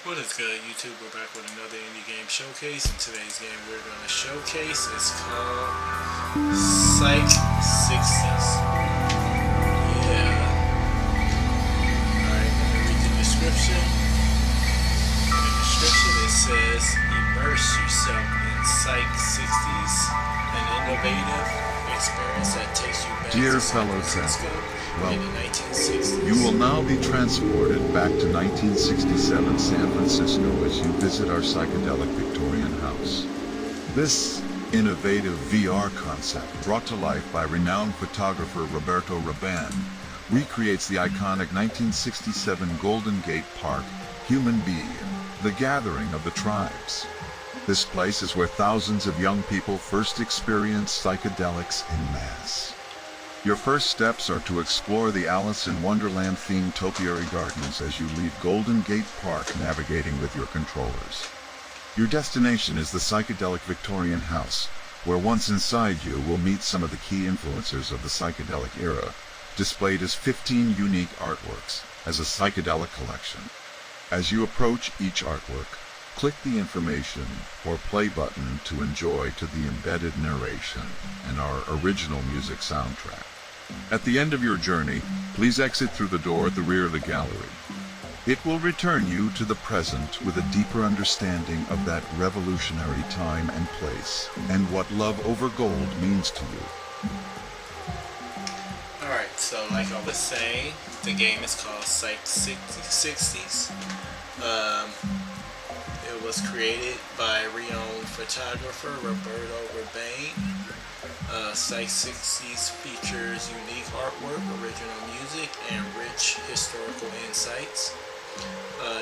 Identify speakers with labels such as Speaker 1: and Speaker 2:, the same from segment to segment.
Speaker 1: What is good, YouTube? We're back with another indie game showcase, and today's game we're going to showcase is called Psyche60s. Yeah. Alright, let me read the description. In the description it says, immerse yourself in Psyche60s, an innovative experience that takes you back
Speaker 2: Dear
Speaker 1: to San
Speaker 2: fellow
Speaker 1: Francisco in the 1960s.
Speaker 2: You will now be transported back to 1967 San Francisco as you visit our Psychedelic Victorian House. This innovative VR concept, brought to life by renowned photographer Roberto Rabanne, recreates the iconic 1967 Golden Gate Park Human Bee, the gathering of the tribes. This place is where thousands of young people first experience psychedelics en masse. Your first steps are to explore the Alice in Wonderland-themed topiary gardens as you leave Golden Gate Park navigating with your controllers. Your destination is the Psychedelic Victorian House, where once inside you will meet some of the key influencers of the psychedelic era, displayed as 15 unique artworks as a psychedelic collection. As you approach each artwork, click the information or play button to enjoy to the embedded narration and our original music soundtrack. At the end of your journey, please exit through the door at the rear of the gallery. It will return you to the present with a deeper understanding of that revolutionary time and place and what love over gold means to you.
Speaker 1: Alright, so like I was saying, the game is called Psyche60s. It was created by renowned photographer Roberto Rabanne. Psyche60s features unique artwork, original music, and rich historical insights.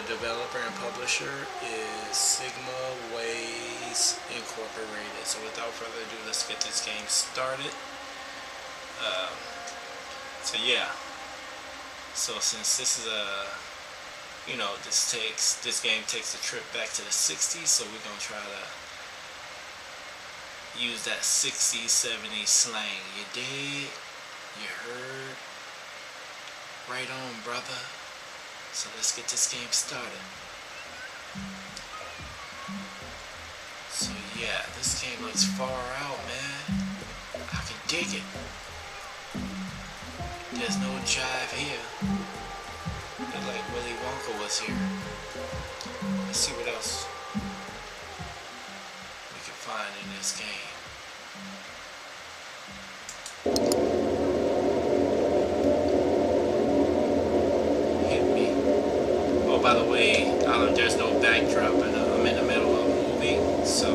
Speaker 1: Developer and publisher is Sigma Ways Incorporated. So without further ado, let's get this game started. So yeah. So since this is this game takes a trip back to the 60s, so we're gonna try to use that 60s, 70s slang. You did? You heard? Right on, brother. So let's get this game started. So yeah, this game looks far out, man. I can dig it. There's no jive here. Look like Willy Wonka was here. Let's see what else we can find in this game. Hit me. Oh, by the way, there's no backdrop, and I'm in the middle of a movie, so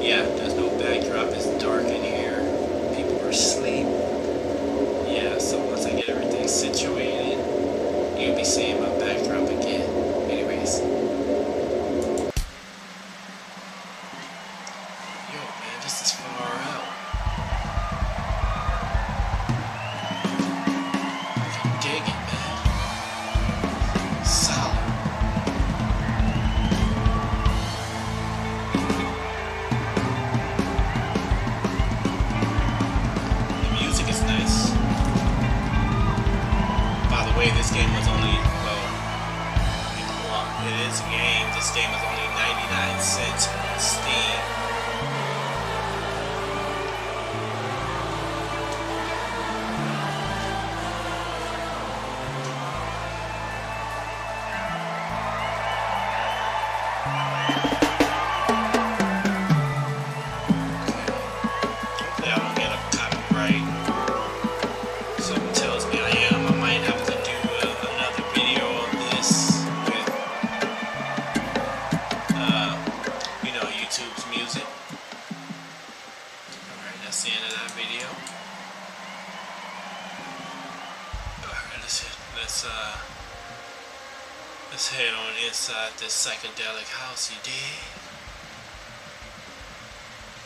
Speaker 1: yeah, there's no backdrop. It's dark in here. People are asleep. Yeah, so once I get everything situated, you'll be seeing my backdrop again. Anyways. Yo, man, this is far out. I can dig it, man. Solid. The music is nice. By the way, this game was only, it is a game. This game is only 99 cents on Steam. Hopefully I don't get a copyright. Something tells me I am. I might have to do another video on this with, YouTube's music. Alright, that's the end of that video. Alright, let's head on inside this psychedelic house, you dig?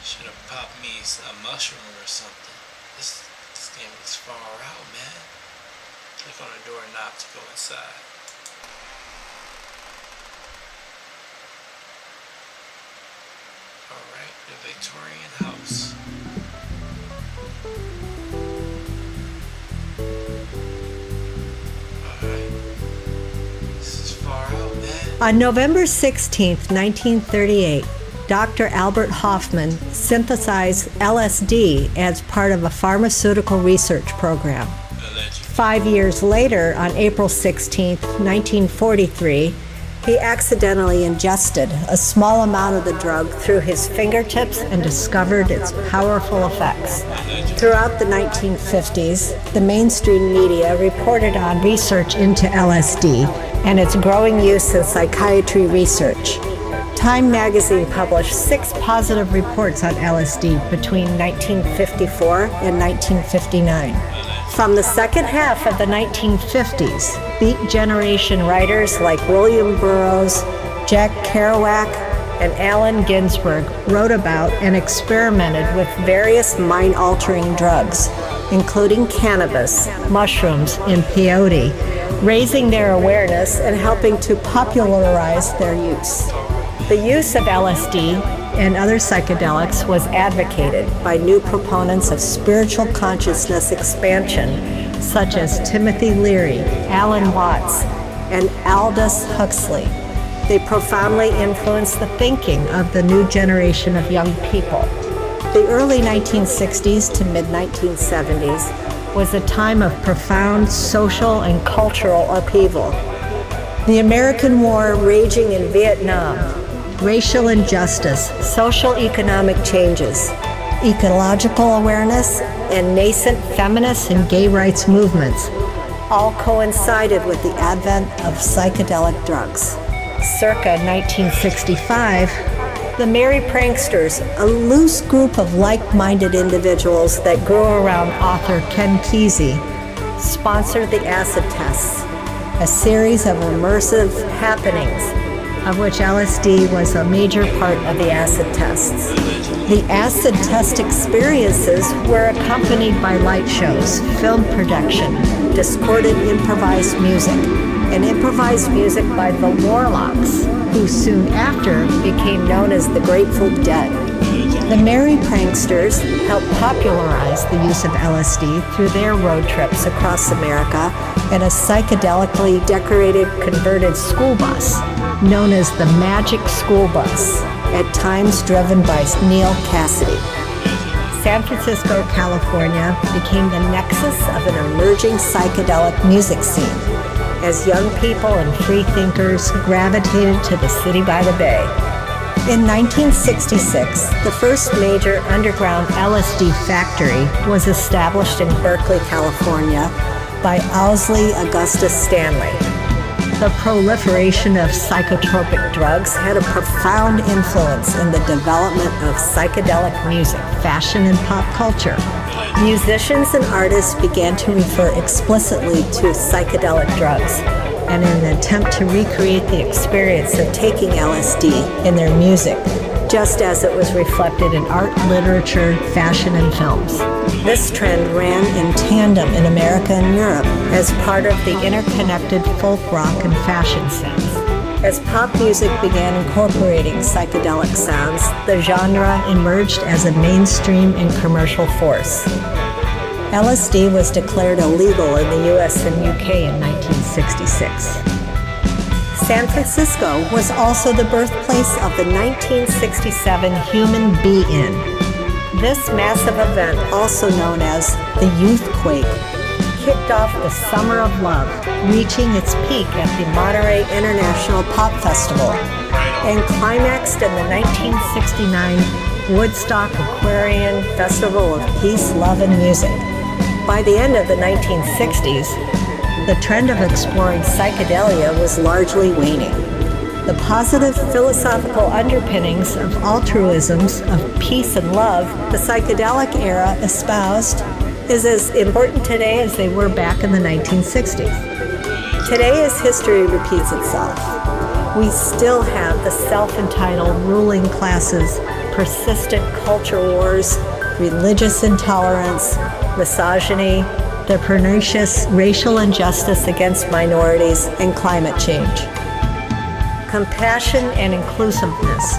Speaker 1: Should have popped me a mushroom or something. This game looks far out, man. Click on the doorknob to go inside. Alright, the Victorian house. Alright. This is far out, man.
Speaker 3: On November 16, 1938, Dr. Albert Hofmann synthesized LSD as part of a pharmaceutical research program. 5 years later, on April 16, 1943, he accidentally ingested a small amount of the drug through his fingertips and discovered its powerful effects. Throughout the 1950s, the mainstream media reported on research into LSD and its growing use in psychiatry research. Time magazine published 6 positive reports on LSD between 1954 and 1959. From the second half of the 1950s, Beat Generation writers like William Burroughs, Jack Kerouac, and Allen Ginsberg wrote about and experimented with various mind-altering drugs, including cannabis, mushrooms, and peyote, raising their awareness and helping to popularize their use. The use of LSD and other psychedelics was advocated by new proponents of spiritual consciousness expansion, such as Timothy Leary, Alan Watts, and Aldous Huxley. They profoundly influenced the thinking of the new generation of young people. The early 1960s to mid-1970s was a time of profound social and cultural upheaval. The American War raging in Vietnam, racial injustice, social economic changes, ecological awareness, and nascent feminist and gay rights movements all coincided with the advent of psychedelic drugs. Circa 1965, the Merry Pranksters, a loose group of like-minded individuals that grew around author Ken Kesey, sponsored the acid tests, a series of immersive happenings of which LSD was a major part of the acid tests. The acid test experiences were accompanied by light shows, film production, discordant improvised music, and improvised music by the Warlocks, who soon after became known as the Grateful Dead. The Merry Pranksters helped popularize the use of LSD through their road trips across America in a psychedelically decorated converted school bus known as the Magic School Bus, at times driven by Neil Cassidy. San Francisco, California became the nexus of an emerging psychedelic music scene as young people and free thinkers gravitated to the city by the bay. In 1966, the first major underground LSD factory was established in Berkeley, California by Owsley Augustus Stanley. The proliferation of psychotropic drugs had a profound influence in the development of psychedelic music, fashion, and pop culture. Musicians and artists began to refer explicitly to psychedelic drugs, and in an attempt to recreate the experience of taking LSD in their music, just as it was reflected in art, literature, fashion, and films. This trend ran in tandem in America and Europe as part of the interconnected folk rock and fashion sense. As pop music began incorporating psychedelic sounds, the genre emerged as a mainstream and commercial force. LSD was declared illegal in the US and UK in 1966. San Francisco was also the birthplace of the 1967 Human Be-In. This massive event, also known as the Youthquake, kicked off the Summer of Love, reaching its peak at the Monterey International Pop Festival, and climaxed in the 1969 Woodstock Aquarian Festival of Peace, Love, and Music. By the end of the 1960s, the trend of exploring psychedelia was largely waning. The positive philosophical underpinnings of altruisms, of peace and love the psychedelic era espoused is as important today as they were back in the 1960s. Today, as history repeats itself, we still have the self-entitled ruling classes, persistent culture wars, religious intolerance, misogyny, the pernicious racial injustice against minorities, and climate change. Compassion and inclusiveness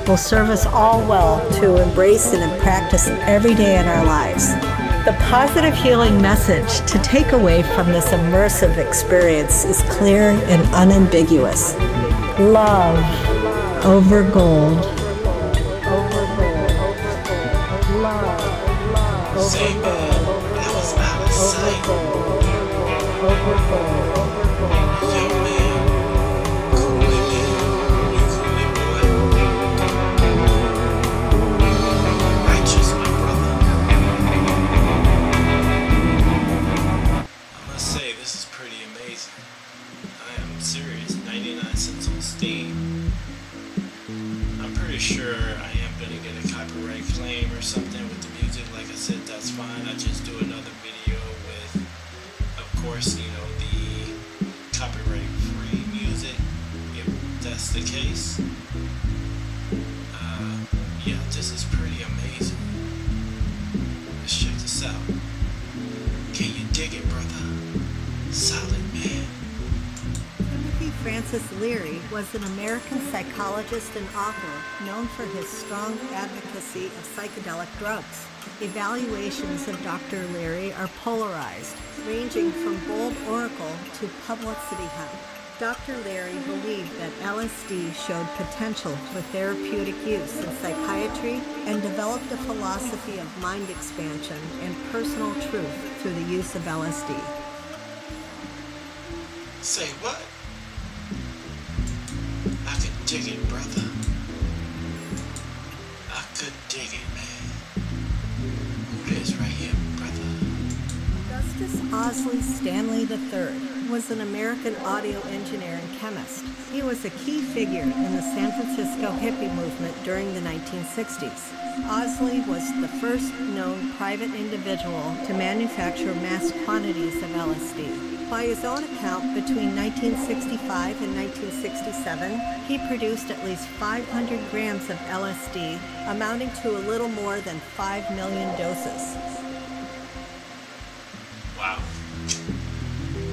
Speaker 3: will serve us all well to embrace and practice every day in our lives. The positive healing message to take away from this immersive experience is clear and unambiguous. Love over gold.
Speaker 1: Say, man, that was out of sight. Yo, man, cool it, man. You cool it, boy. Righteous, my brother. I must say, this is pretty amazing. I am serious. 99 cents on Steam. I'm pretty sure I am going to get a copyright claim or something with the music. Like I said, that's fine. I just do another video with, of course, you know, the copyright-free music, if that's the case. Yeah, this is pretty amazing. Let's check this out. Can you dig it, brother? Solid, man.
Speaker 3: Timothy Francis Leary was an American psychologist and author known for his strong advocacy of psychedelic drugs. Evaluations of Dr. Leary are polarized, ranging from bold oracle to publicity hunt. Dr. Leary believed that LSD showed potential for therapeutic use in psychiatry and developed a philosophy of mind expansion and personal truth through the use of LSD.
Speaker 1: Say what? I could dig it, brother. I could dig it, man. Who this right here, brother?
Speaker 3: Justice Owsley Stanley III was an American audio engineer and chemist. He was a key figure in the San Francisco hippie movement during the 1960s. Owsley was the first known private individual to manufacture mass quantities of LSD. By his own account, between 1965 and 1967, he produced at least 500 grams of LSD, amounting to a little more than 5 million doses.
Speaker 1: Wow.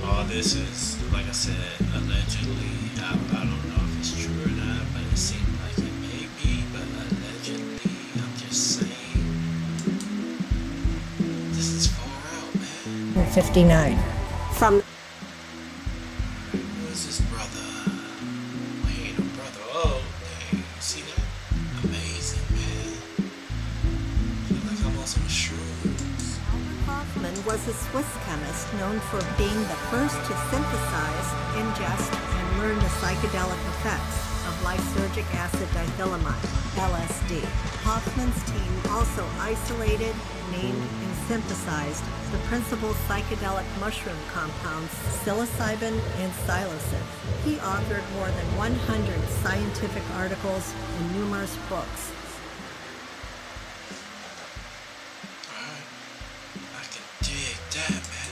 Speaker 1: All this is, like I said, allegedly. I don't know if it's true or not, but it seems like it may be, but allegedly, I'm just saying. This is far out, man.
Speaker 3: 59. From
Speaker 1: Who is this brother? Well, he ain't no brother. Oh, dang. See that? Amazing, man. Feel like I'm on some shrooms.
Speaker 3: Hoffman was a Swiss chemist known for being the first to synthesize, ingest, and learn the psychedelic effects of lysergic acid diethylamide, LSD. Hoffman's team also isolated, named, and synthesized the principal psychedelic mushroom compounds psilocybin and psilocin. He authored more than 100 scientific articles and numerous books.
Speaker 1: That, man.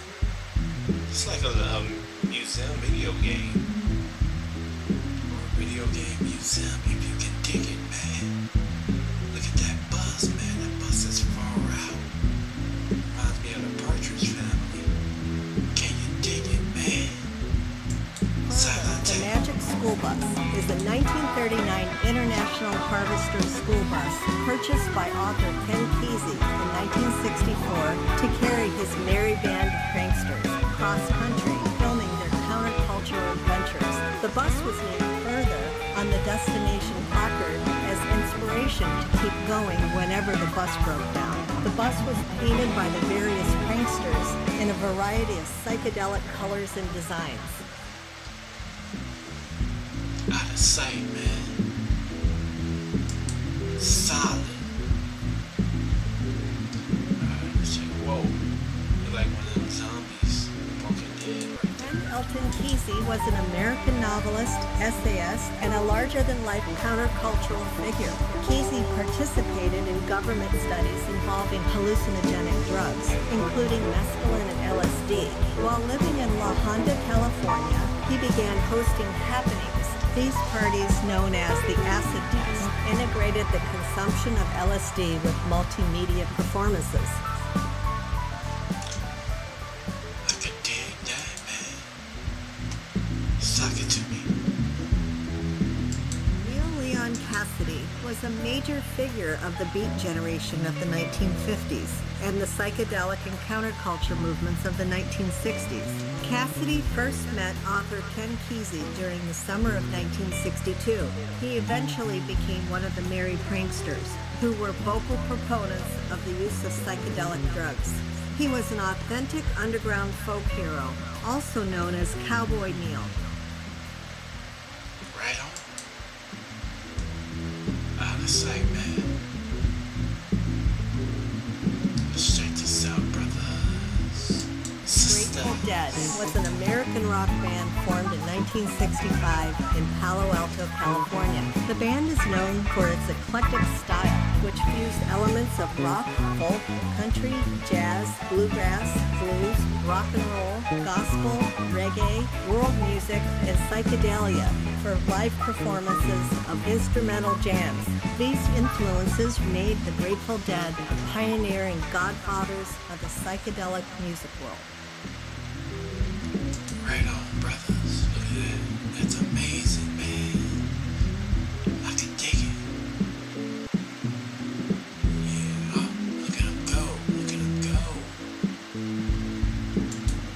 Speaker 1: It's like a museum video game. Or a video game museum, if you can dig it, man. Look at that bus, man. That bus is far out. Reminds me of the Partridge Family. Can you dig it, man?
Speaker 3: The Magic School Bus is a 1939 International Harvester school bus purchased by author Ken Kesey in 1964 to carry his merry band of pranksters cross-country, filming their countercultural adventures. The bus was named further on the destination placard as inspiration to keep going whenever the bus broke down. The bus was painted by the various pranksters in a variety of psychedelic colors and designs.
Speaker 1: Out of sight, man. Solid. Alright, let's check. Whoa. You're like one of them zombies. Walking Dead right there.
Speaker 3: Elton Kesey was an American novelist, essayist, and a larger-than-life countercultural figure. Kesey participated in government studies involving hallucinogenic drugs, including mescaline and LSD. While living in La Honda, California, he began hosting happenings. These parties, known as the acid test, integrated the consumption of LSD with multimedia performances.
Speaker 1: I could dig that, man. Suck it to me.
Speaker 3: Neil Leon Cassidy was was a major figure of the beat generation of the 1950s and the psychedelic and counterculture movements of the 1960s. Cassidy first met author Ken Kesey during the summer of 1962. He eventually became one of the merry pranksters, who were vocal proponents of the use of psychedelic drugs. He was an authentic underground folk hero, also known as Cowboy Neil.
Speaker 1: Right on. Out of sight, man. Let's check this out, brothers.
Speaker 3: Grateful Dead was an American rock band formed in 1965 in Palo Alto, California. The band is known for its eclectic style, which fused elements of rock, folk, country, jazz, bluegrass, blues, rock and roll, gospel, reggae, world music, and psychedelia for live performances of instrumental jams. These influences made the Grateful Dead the pioneering godfathers of the psychedelic music world.
Speaker 1: Right on, brothers. Look at that. That's amazing, man. I can dig it. Yeah. Oh, look at him go. Look at him go.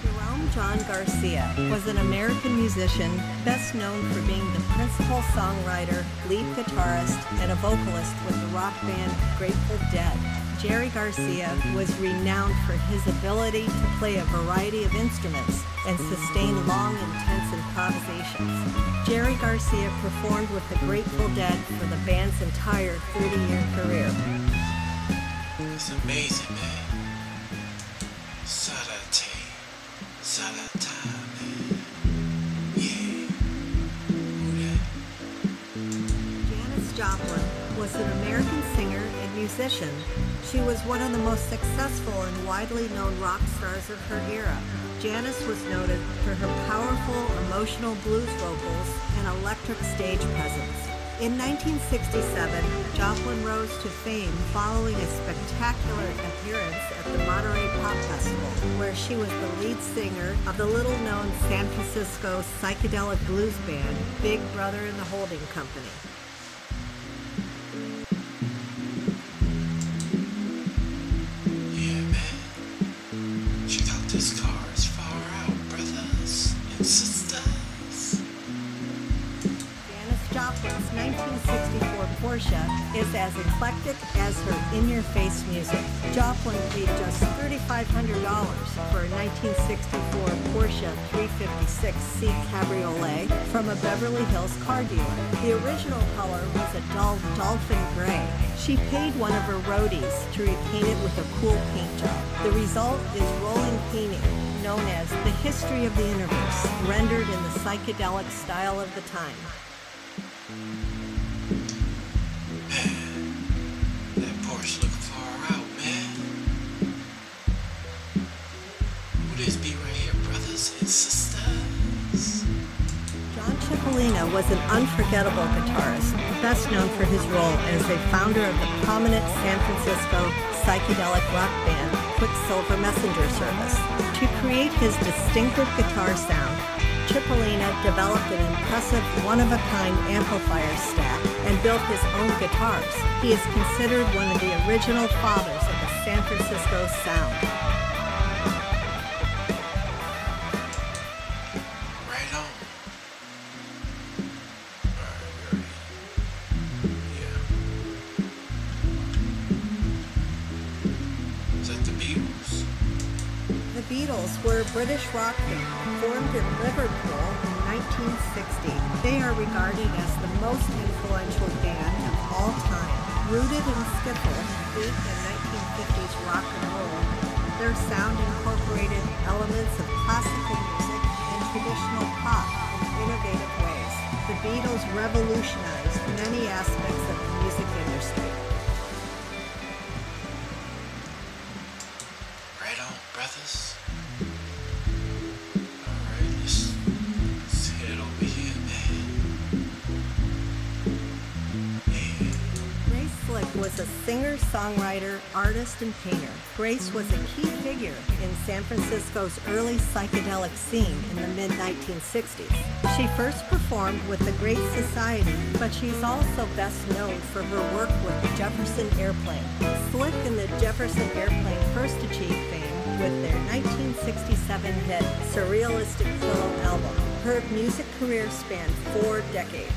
Speaker 3: Jerome John Garcia was an American musician best known for being the principal songwriter, lead guitarist, and a vocalist with the rock band Grateful Dead. Jerry Garcia was renowned for his ability to play a variety of instruments and sustain long, intense improvisations. Jerry Garcia performed with the Grateful Dead for the band's entire 30-year career.
Speaker 1: It's amazing, man. Sadate, man. Yeah. Who that?
Speaker 3: Janis Joplin was an American singer and musician. She was one of the most successful and widely known rock stars of her era. Janis was noted for her powerful, emotional blues vocals and electric stage presence. In 1967, Joplin rose to fame following a spectacular appearance at the Monterey Pop Festival, where she was the lead singer of the little-known San Francisco psychedelic blues band, Big Brother and the Holding Company.
Speaker 1: Yeah, man. Check out this car. It's far out, brothers and sisters.
Speaker 3: Janis Joplin's 1964 Porsche is as eclectic as her in-your-face music. Joplin paid just $3,500 for a 1964 Porsche 356C Cabriolet from a Beverly Hills car dealer. The original color was a dull dolphin gray. She paid one of her roadies to repaint it with a cool paint job. The result is rolling painting, known as the history of the universe, rendered in the psychedelic style of the time.
Speaker 1: That Porsche looking far out, man. Who this be right here, brothers and sisters?
Speaker 3: John Cipollina was an unforgettable guitarist, best known for his role as the founder of the prominent San Francisco psychedelic rock band Quicksilver Messenger Service. To create his distinctive guitar sound, Cipollina developed an impressive one-of-a-kind amplifier stack and built his own guitars. He is considered one of the original fathers of the San Francisco sound.
Speaker 1: Right on. Yeah. Is that the Beatles?
Speaker 3: The Beatles were a British rock band formed in Liverpool in 1960. They are regarded as the most influential band of all time. Rooted in skiffle, beat and 1950s rock and roll, their sound incorporated elements of classical music and traditional pop in innovative ways. The Beatles revolutionized many aspects of the music industry.
Speaker 1: Right on, brothers. Alright, let's head over here, man.
Speaker 3: Ray Slick was a singer, songwriter, artist, and painter. Grace was a key figure in San Francisco's early psychedelic scene in the mid-1960s. She first performed with the Great Society, but she's also best known for her work with the Jefferson Airplane. Slick and the Jefferson Airplane first achieved fame with their 1967 hit Surrealistic Pillow album. Her music career spanned 4 decades.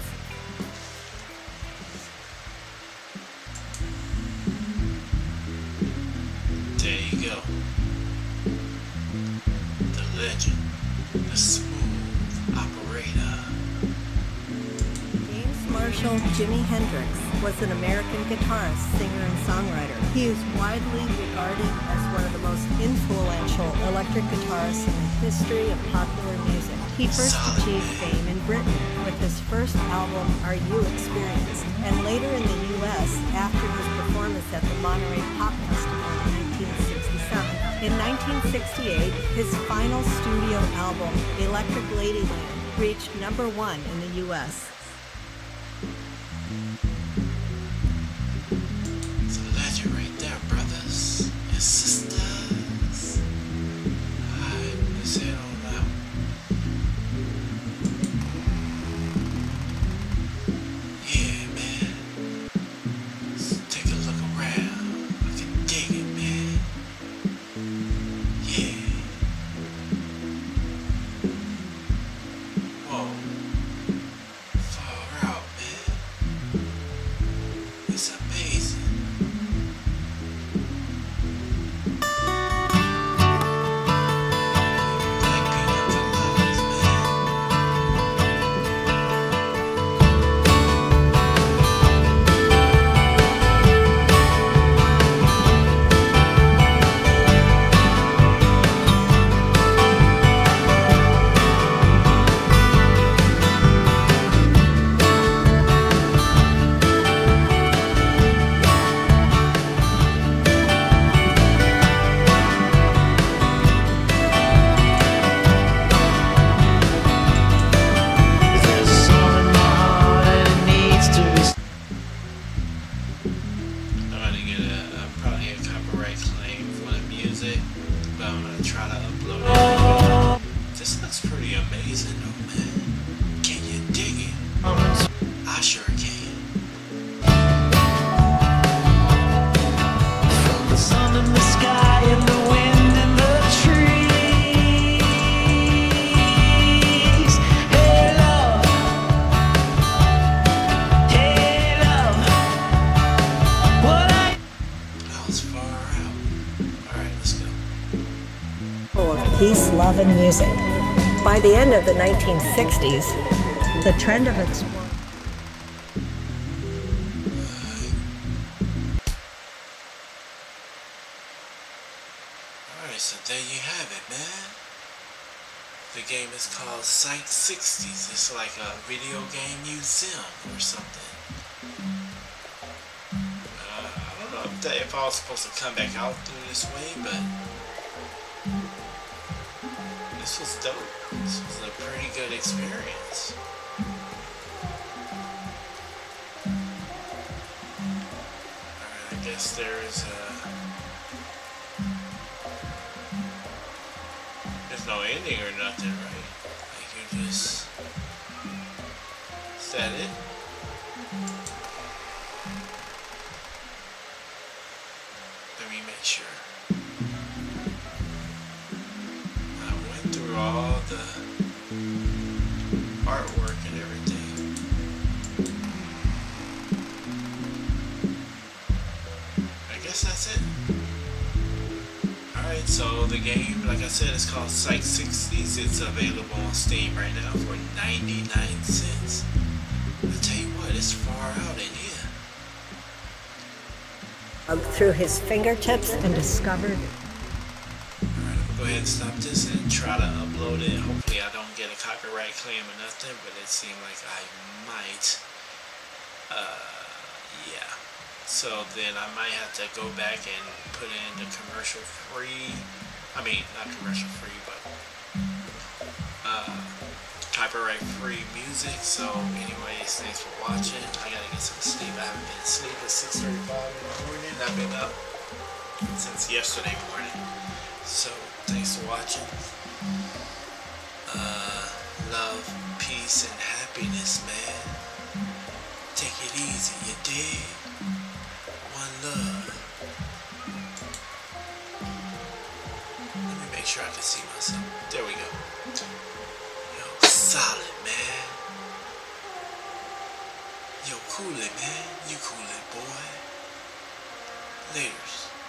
Speaker 1: There you go. The legend, the smooth operator.
Speaker 3: James Marshall Jimi Hendrix was an American guitarist, singer, and songwriter. He is widely regarded as one of the most influential electric guitarists in the history of popular music. He first achieved fame in Britain with his first album, Are You Experienced? And later in the U.S. after his performance at the Monterey Pop Festival in 1967. In 1968, his final studio album, Electric Ladyland, reached #1 in the U.S.
Speaker 1: It's a legend right there, brothers and sisters. Alright, let's head on out. Yeah, man. Let's take a look around. I can dig it, man. Yeah. Whoa. Far out, man. It's amazing. Black pina coladas, man. I'm gonna get probably a copyright claim for the music, but I'm gonna try to upload it. This looks pretty amazing though, man. Can you dig it? I sure can.
Speaker 4: The sun in the sky and the wind in the trees. Hey love, what I
Speaker 1: That was far out. Alright, let's go.
Speaker 3: Full of peace, love, and music. By the end of the 1960s, the trend of exploring
Speaker 1: Alright, so there you have it, man. The game is called Psyche60s. It's like a video game museum or something. I don't know if I was supposed to come back out through this way, but this was dope. This was a pretty good experience. Alright, I guess there's no ending or nothing, right? Like you just... Is that it? Let me make sure. I went through all the artwork and everything. I guess that's it. Alright, so the game, like I said, is called Psyche60s. It's available on Steam right now for 99 cents. I'll tell you what, it's far out in here.
Speaker 3: through his fingertips and discovered.
Speaker 1: Alright, I'm gonna go ahead and stop this and try to upload it. Hopefully I don't get a copyright claim or nothing, but it seemed like I might. Yeah. So then I might have to go back and put in the commercial free, I mean, not commercial free, but copyright free music. So anyways, thanks for watching. I gotta get some sleep. I haven't been asleep at 6:35 in the morning. I've been up since yesterday morning. So thanks for watching. Love, peace, and happiness, man. Take it easy, you dig? One love. Let me make sure I can see myself. There we go. Yo, solid, man. Yo, cool it, man. You cool it, boy. Laters.